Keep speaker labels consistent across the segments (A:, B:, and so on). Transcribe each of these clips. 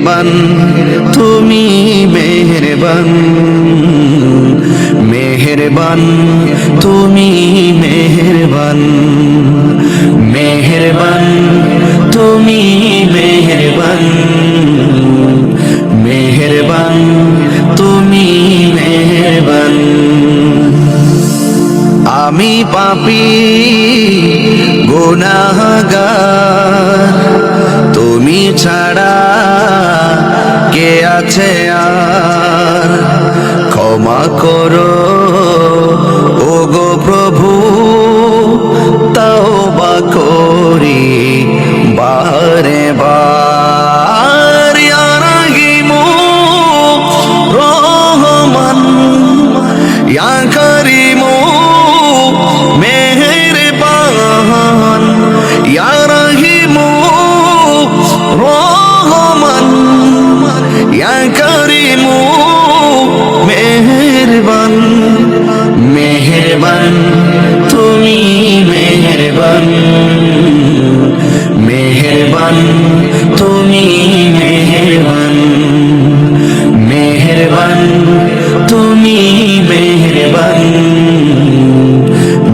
A: মেহেরবান তুমি মেহেরবান মেহেরবান তুমি মেহেরবান মেহেরবান তুমি মেহেরবান মেহেরবান তুমি মেহেরবান আমি পাপী গুনাহগার তুমি ছাড়া কে আছে আর ক্ষমা করো ওগো প্রভু তওবা করি বারে বার ইয়া রাহিমু রহমান ইয়া করিমু মেহেরবান ইয়া রাহিমু রহমান ইয়া করিমু মেহেরবান মেহেরবান তুমি মেহেরবান মেহেরবান তুমি মেহেরবান মেহেরবান তুমি মেহেরবান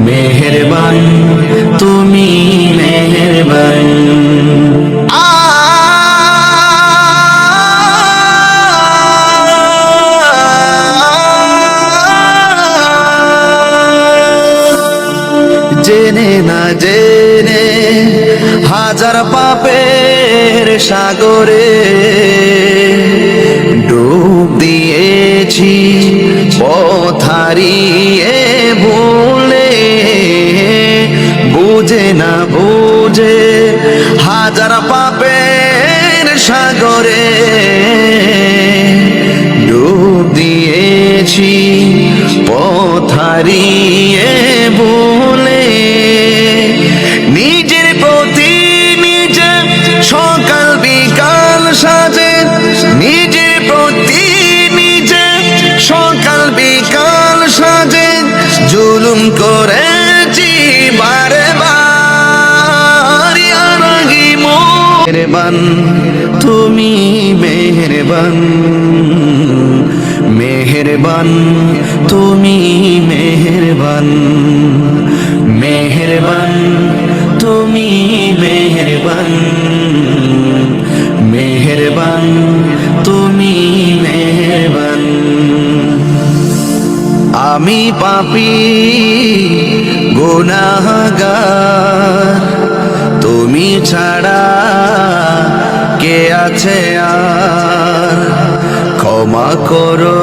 A: মেহেরবান তুমি মেহেরবান জেনে না জেনে হাজার পাপের সাগরে ডুব দিয়েছি পথ হারিয়ে ভুলে বুঝে না বুঝে হাজার পাপের সাগরে ডুব দিয়েছি পথ হারিয়ে ভুলে নিজের প্রতি নিজে সকাল বিকাল সাজে নিজের প্রতি নিজে সকাল বিকাল সাজে জুলুম করেছি বারে বার ইয়া রাহিমু মেহেরবান তুমি মেহেরবান মেহেরবান তুমি মেহেরবান মেহেরবান তুমি মেহেরবান মেহেরবান তুমি মেহেরবান আমি পাপী গুনাহগার তুমি ছাড়া কে আছে আর ক্ষমা করো